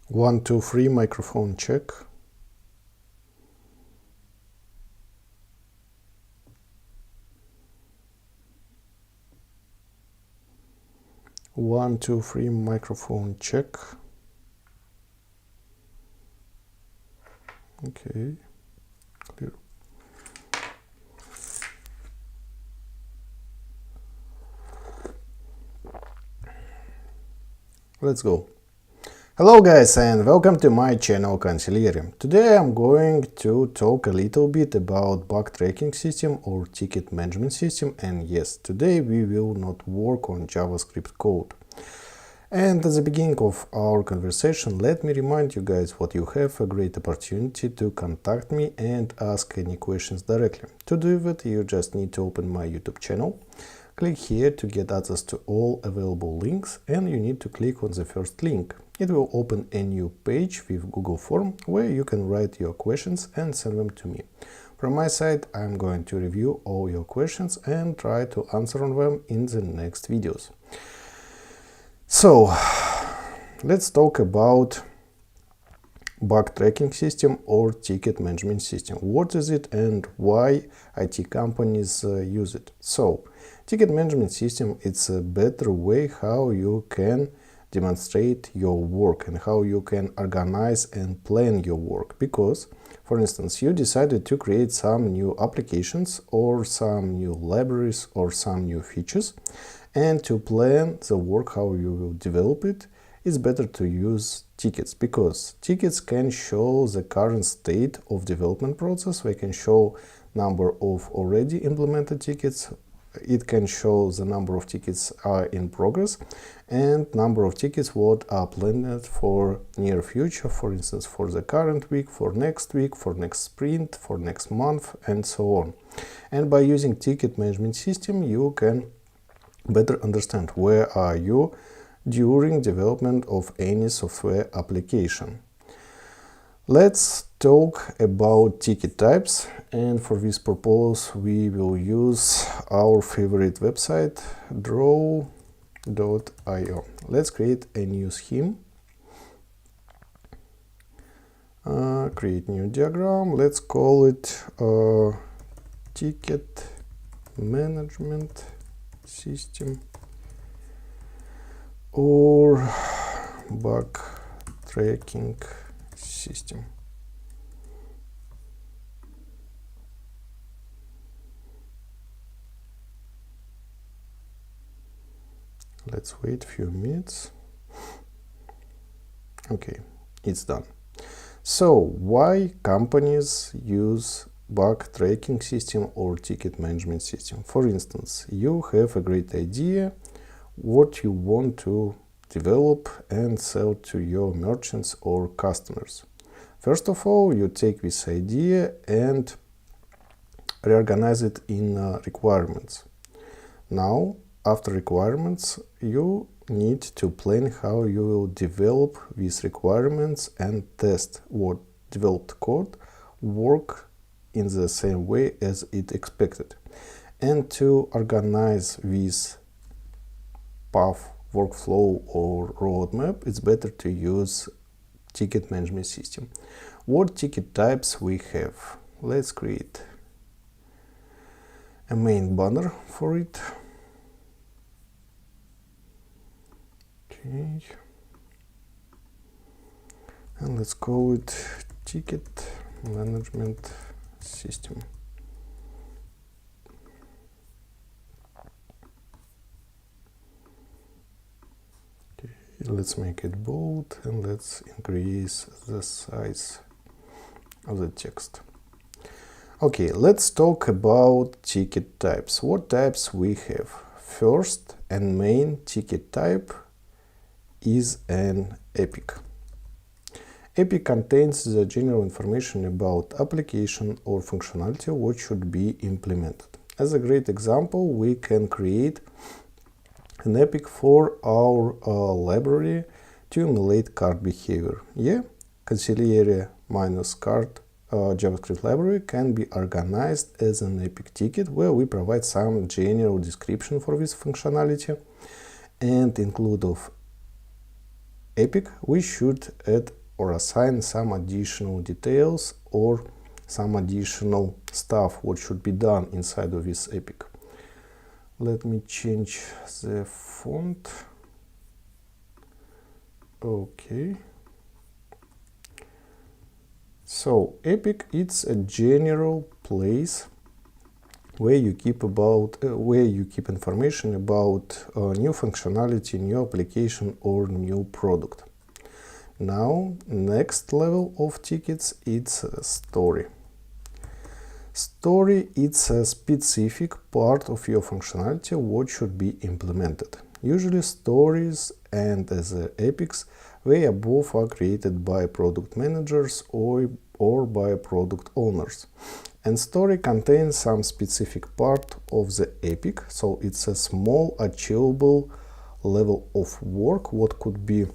1, 2, 3, microphone check. One, two, three, microphone check. Okay, clear. Let's go. Hello guys and welcome to my channel QANSIGLIERE. Today I'm going to talk a little bit about bug tracking system or ticket management system, and yes, today we will not work on JavaScript code. And at the beginning of our conversation, let me remind you guys that you have a great opportunity to contact me and ask any questions directly. To do that, you just need to open my YouTube channel. Click here to get access to all available links, and you need to click on the first link. It will open a new page with Google form where you can write your questions and send them to me. From my side, I'm going to review all your questions and try to answer on them in the next videos. So, let's talk about bug tracking system or ticket management system. What is it and why IT companies use it? So, ticket management system, it's a better way how you can demonstrate your work and how you can organize and plan your work. Because, for instance, you decided to create some new applications or some new libraries or some new features, and to plan the work how you will develop it, it's better to use tickets, because tickets can show the current state of development process. They can show number of already implemented tickets. It can show the number of tickets are in progress and number of tickets what are planned for near future, for instance, for the current week, for next sprint, for next month, and so on. And by using ticket management system, you can better understand where are you during development of any software application. Let's talk about ticket types, and for this purpose we will use our favorite website draw.io. Let's create a new scheme, create new diagram. Let's call it ticket management system or bug tracking system. Let's wait a few minutes. Okay, it's done. So, why companies use bug tracking system or ticket management system? For instance, you have a great idea what you want to develop and sell to your merchants or customers. First of all, you take this idea and reorganize it in requirements. Now, after requirements, you need to plan how you will develop these requirements and test what developed code work in the same way as it expected. And to organize this path, workflow, or roadmap, it's better to use ticket management system. What ticket types we have? Let's create a main banner for it. Okay, and let's call it ticket management system. Let's make it bold and let's increase the size of the text. Okay, let's talk about ticket types. What types we have? First and main ticket type is an epic. Epic contains the general information about application or functionality what should be implemented. As a great example, we can create an epic for our library to emulate card behavior. Yeah, QANSIGLIERE minus card JavaScript library can be organized as an epic ticket where we provide some general description for this functionality and include of epic, we should add or assign some additional details or some additional stuff what should be done inside of this epic. Let me change the font. Okay. So epic, it's a general place where you keep information about new functionality, new application or new product. Now, next level of tickets, it's a story. Story, it's a specific part of your functionality what should be implemented. Usually stories and as epics, they both are created by product managers or by product owners. And story contains some specific part of the epic, so it's a small achievable level of work what could be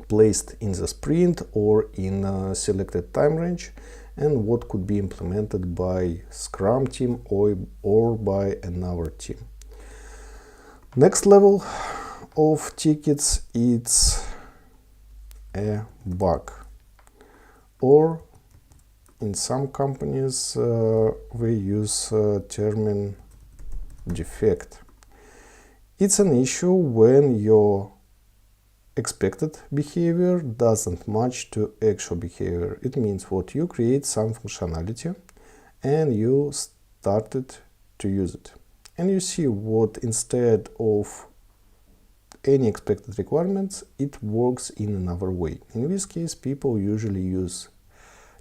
placed in the sprint or in a selected time range and what could be implemented by Scrum team or by another team. Next level of tickets, it's a bug, or in some companies we use term defect. It's an issue when your expected behavior doesn't match to actual behavior. It means what you create some functionality and you started to use it. And you see what instead of any expected requirements, it works in another way. In this case, people usually use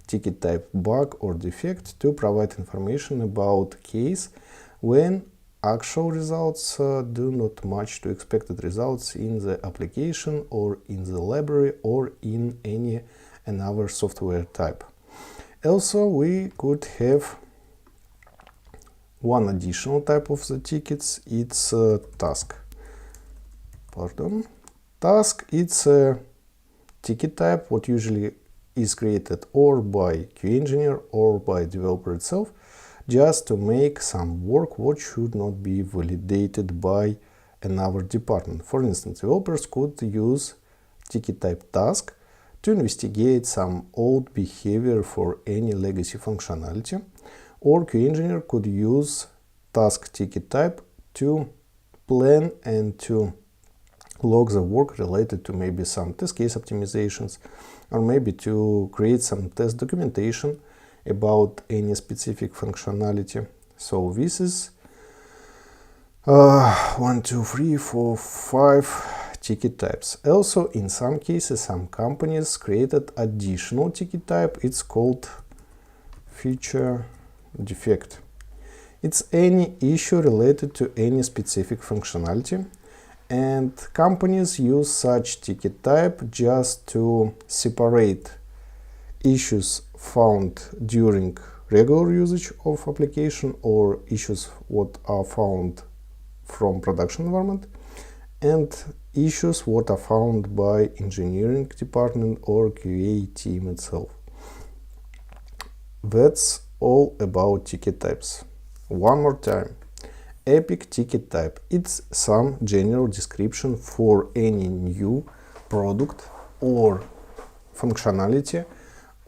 ticket type bug or defect to provide information about case when actual results do not match to expected results in the application or in the library or in any another software type. Also, we could have one additional type of the tickets, it's task. Task, it's a ticket type what usually is created or by QA engineer or by developer itself, just to make some work what should not be validated by another department. For instance, developers could use ticket type task to investigate some old behavior for any legacy functionality, or QA engineer could use task ticket type to plan and to log the work related to maybe some test case optimizations, or maybe to create some test documentation about any specific functionality. So this is 1, 2, 3, 4, 5 ticket types. Also, in some cases, some companies created additional ticket type. It's called feature defect. It's any issue related to any specific functionality, and companies use such ticket type just to separate issues found during regular usage of application or issues what are found from production environment and issues what are found by engineering department or QA team itself. That's all about ticket types. One more time. Epic ticket type. It's some general description for any new product or functionality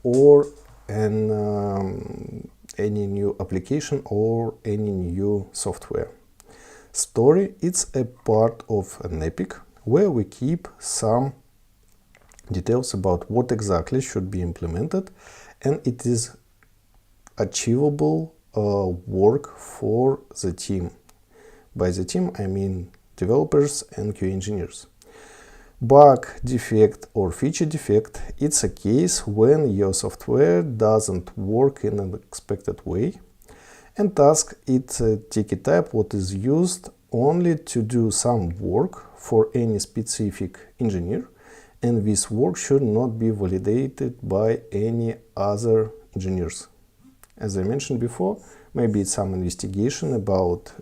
or any new application or any new software. Story, it's a part of an epic where we keep some details about what exactly should be implemented, and it is achievable work for the team. By the team, I mean developers and QA engineers. Bug, defect or feature defect, it's a case when your software doesn't work in an expected way. And task, it's a ticket type what is used only to do some work for any specific engineer, and this work should not be validated by any other engineers. As I mentioned before, maybe it's some investigation about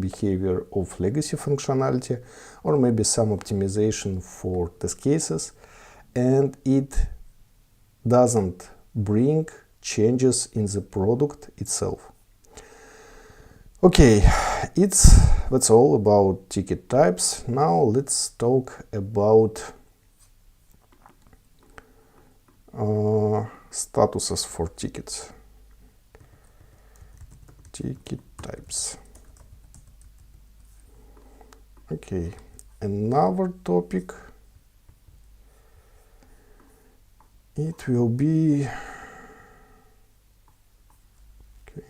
behavior of legacy functionality, or maybe some optimization for test cases, and it doesn't bring changes in the product itself. Okay, that's all about ticket types. Now let's talk about statuses for tickets. Ticket types. Okay, another topic. It will be, okay,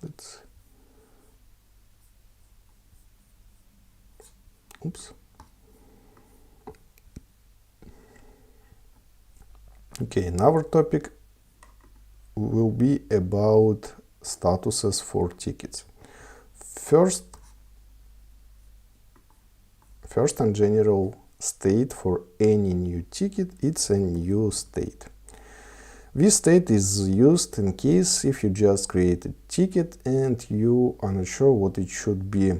let's, oops. Okay, another topic will be about statuses for tickets. First and general state for any new ticket, it's a new state. This state is used in case if you just create a ticket and you are not sure what it should be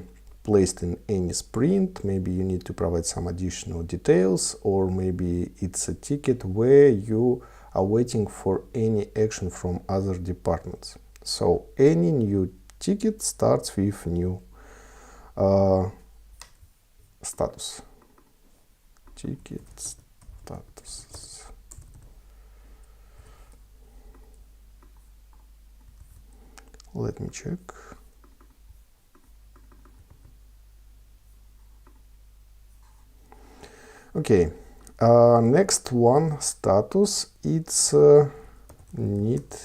placed in any sprint. Maybe you need to provide some additional details, or maybe it's a ticket where you are waiting for any action from other departments. So any new ticket starts with new status. Ticket statuses. Let me check. Okay, next one status, it's need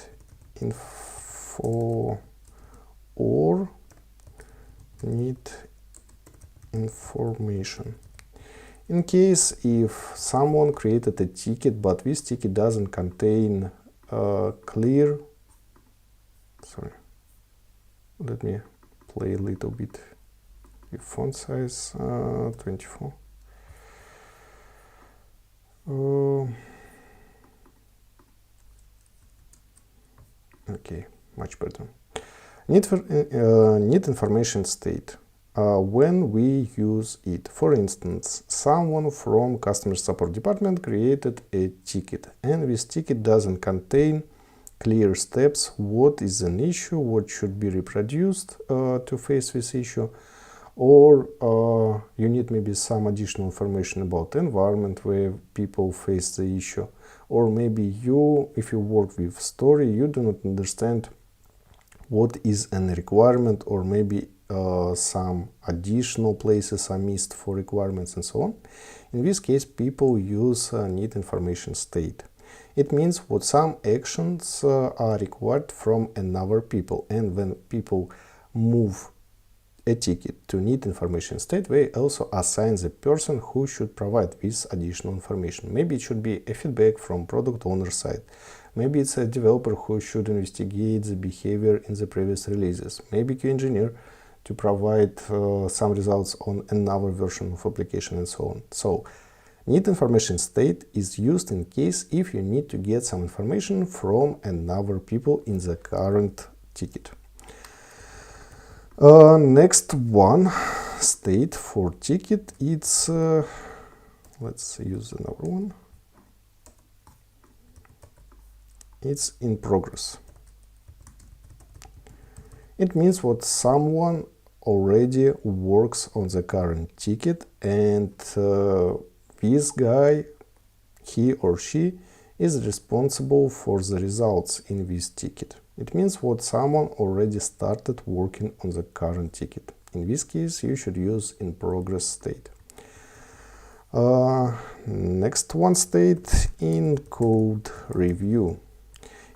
info or need information. In case if someone created a ticket, but this ticket doesn't contain clear, sorry, let me play a little bit with font size 24. Okay, much better. Need information state. When we use it, for instance, someone from customer support department created a ticket, and this ticket doesn't contain clear steps, what is an issue, what should be reproduced to face this issue, or you need maybe some additional information about the environment where people face the issue, or maybe you, if you work with story, you do not understand what is a requirement, or maybe some additional places are missed for requirements and so on. In this case, people use need information state. It means what some actions are required from another people, and when people move a ticket to need information state, they also assign the person who should provide this additional information. Maybe it should be a feedback from product owner side. Maybe it's a developer who should investigate the behavior in the previous releases. Maybe QA engineer to provide some results on another version of application and so on. So need information state is used in case if you need to get some information from another people in the current ticket. Next one state for ticket, it's let's use another one. It's in progress. It means what someone already works on the current ticket, and this guy, he or she, is responsible for the results in this ticket. It means what someone already started working on the current ticket. In this case, you should use in progress state. Next one state, in code review.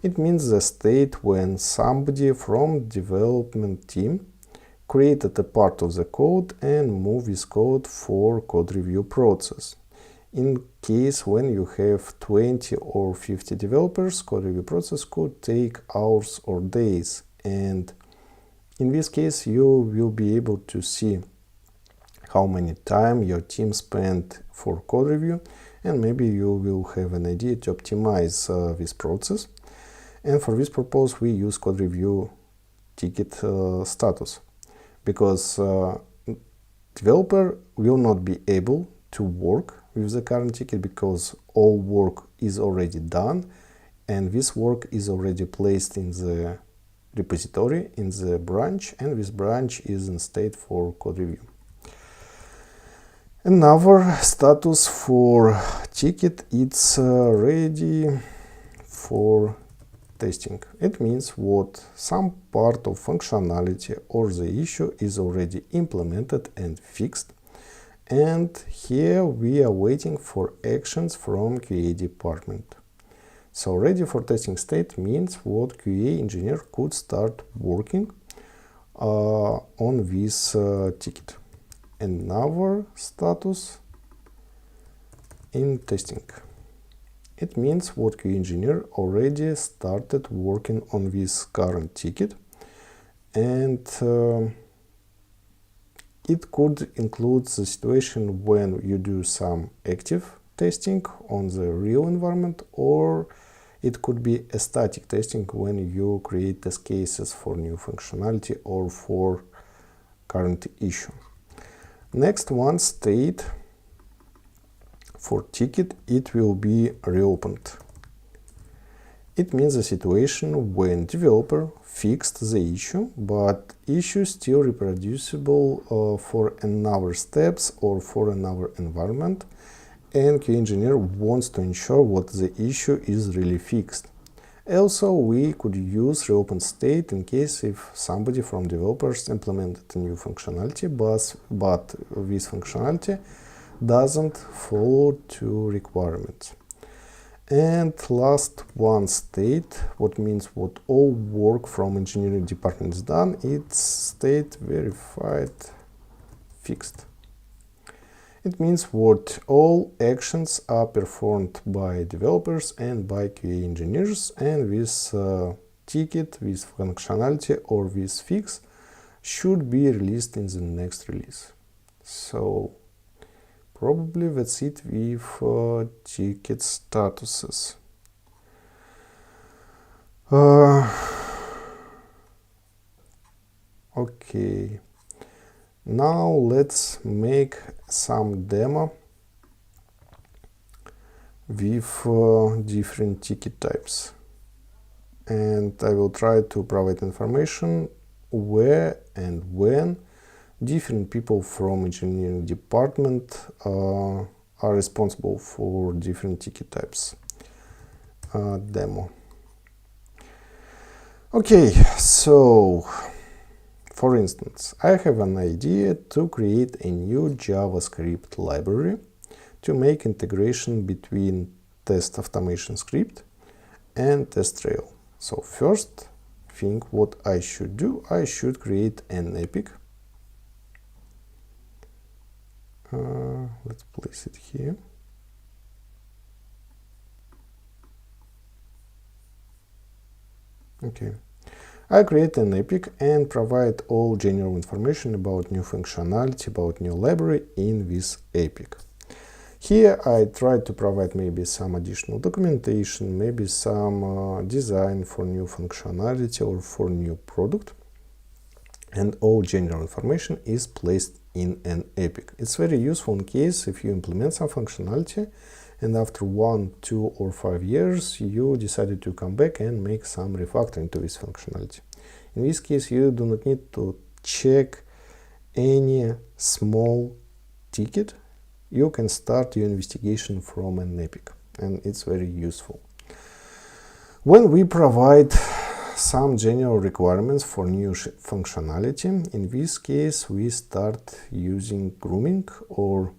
It means the state when somebody from development team created a part of the code and move this code for code review process. In case when you have 20 or 50 developers, code review process could take hours or days, and in this case you will be able to see how many time your team spent for code review, and maybe you will have an idea to optimize this process. And for this purpose we use code review ticket status, because developer will not be able to work with the current ticket because all work is already done, and this work is already placed in the repository, in the branch, and this branch is in state for code review. Another status for ticket, it's ready for testing. It means what some part of functionality or the issue is already implemented and fixed, and here we are waiting for actions from QA department. So ready for testing state means what QA engineer could start working on this ticket. Another status in testing. It means what QA engineer already started working on this current ticket, and it could include the situation when you do some active testing on the real environment, or it could be a static testing when you create test cases for new functionality or for current issue. Next one, state for ticket, it will be reopened. It means a situation when developer fixed the issue, but issue still reproducible for another steps or for another environment, and QA engineer wants to ensure what the issue is really fixed. Also, we could use reopen state in case if somebody from developers implemented a new functionality, but this functionality doesn't follow to requirements. And last one, state, what means what all work from engineering department is done, it's state verified fixed. It means what all actions are performed by developers and by QA engineers, and this ticket, this functionality or this fix should be released in the next release. So probably that's it with ticket statuses. Okay, now let's make some demo with different ticket types, and I will try to provide information where and when different people from engineering department are responsible for different ticket types. Demo. Okay, so for instance, I have an idea to create a new JavaScript library to make integration between test automation script and test rail. So first thing what I should do, I should create an epic. Let's place it here. Okay, I create an epic and provide all general information about new functionality, about new library in this epic. Here I try to provide maybe some additional documentation, maybe some design for new functionality or for new product, and all general information is placed in an epic. It's very useful in case if you implement some functionality and after 1, 2 or 5 years you decided to come back and make some refactoring to this functionality. In this case you do not need to check any small ticket. You can start your investigation from an epic, and it's very useful. When we provide some general requirements for new functionality, in this case we start using grooming, or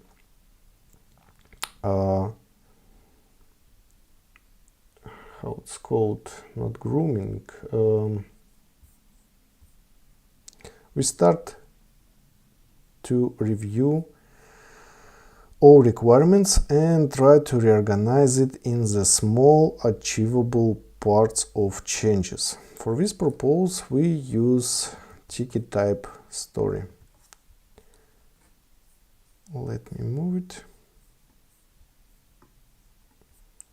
how it's called, not grooming, we start to review all requirements and try to reorganize it in the small achievable parts of changes. For this purpose we use ticket type story. Let me move it.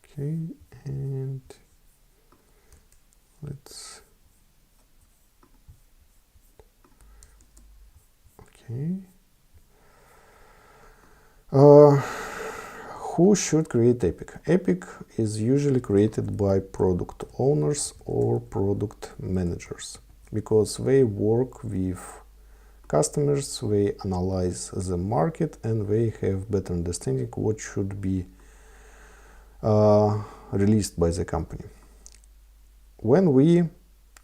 Okay, and let's okay. Who should create epic? Epic is usually created by product owners or product managers, because they work with customers, they analyze the market, and they have better understanding what should be released by the company. when we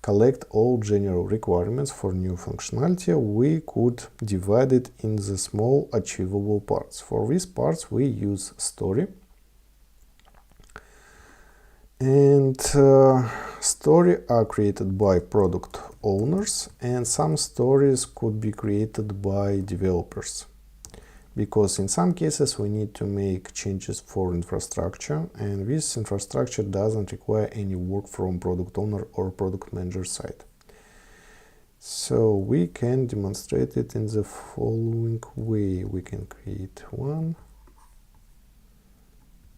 collect all general requirements for new functionality, we could divide it in the small achievable parts. For these parts, we use story. And stories are created by product owners, and some stories could be created by developers. Because in some cases we need to make changes for infrastructure, and this infrastructure doesn't require any work from product owner or product manager side. So we can demonstrate it in the following way. We can create 1,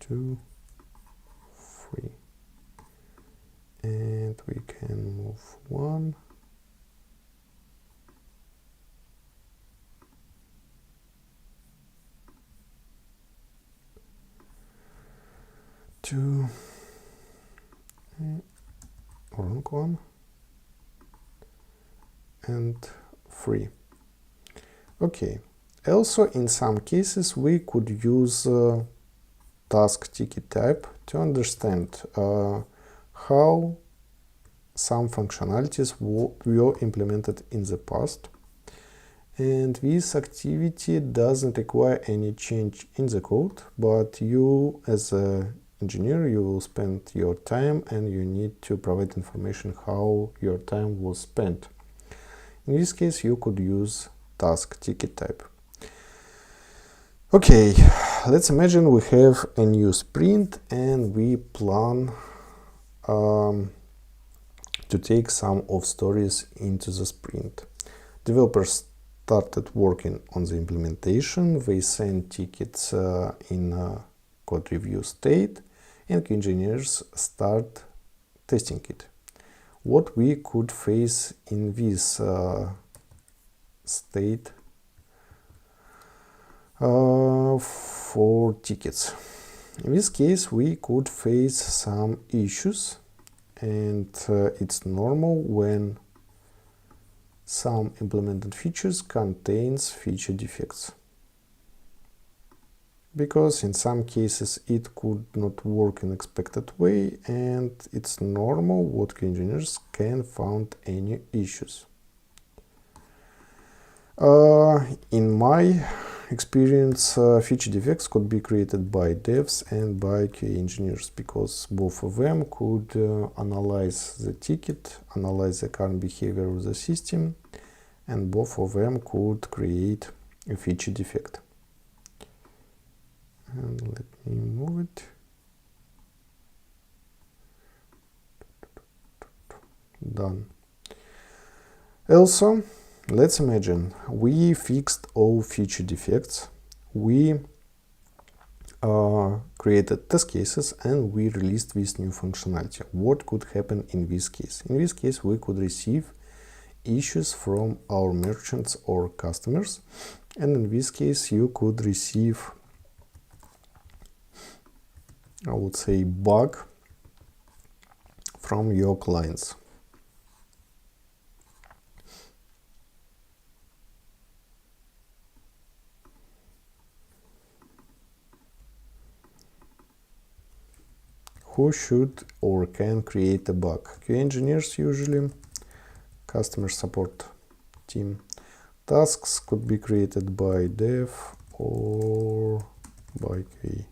2, 3. And we can move 1, 2, wrong one, and 3. Okay. Also, in some cases, we could use task ticket type to understand how some functionalities were implemented in the past, and this activity doesn't require any change in the code, but you as an engineer, you will spend your time and you need to provide information how your time was spent. In this case, you could use task ticket type. Okay, let's imagine we have a new sprint and we plan to take some of stories into the sprint. Developers started working on the implementation. They sent tickets in code review state, and engineers start testing it. What we could face in this state for tickets. In this case, we could face some issues, and it's normal when some implemented features contains feature defects. Because in some cases it could not work in expected way, and it's normal what engineers can find any issues. In my experience, feature defects could be created by devs and by QA engineers, because both of them could analyze the ticket, analyze the current behavior of the system, and both of them could create a feature defect. And let me move it. Done. Also, let's imagine we fixed all feature defects, we created test cases, and we released this new functionality. What could happen in this case? In this case, we could receive issues from our merchants or customers, and in this case, you could receive, I would say, bug from your clients. Who should or can create a bug? QA engineers usually, customer support team. Tasks could be created by dev or by QA.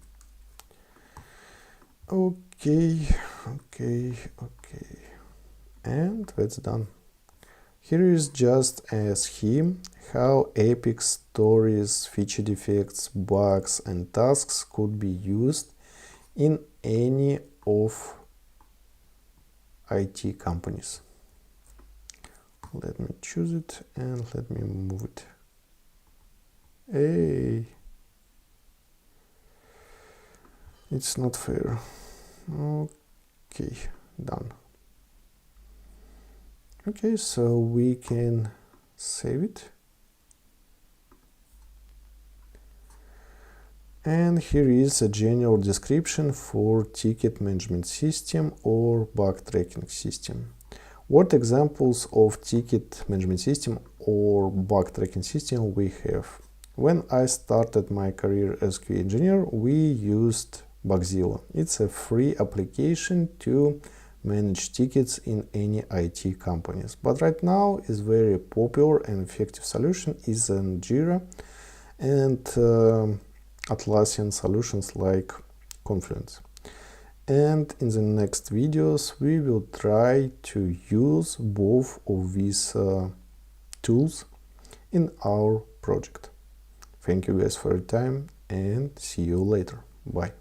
Okay, and that's done. Here is just a scheme how epic stories, feature defects, bugs, and tasks could be used in any of IT companies. Let me choose it and let me move it. Hey, it's not fair. Okay, done. Okay, so we can save it. And here is a general description for ticket management system or bug tracking system. What examples of ticket management system or bug tracking system we have? When I started my career as QA engineer, we used Bugzilla. It's a free application to manage tickets in any IT companies. But right now is very popular and effective solution is Jira and Atlassian solutions like Confluence. And in the next videos we will try to use both of these tools in our project. Thank you guys for your time and see you later. Bye.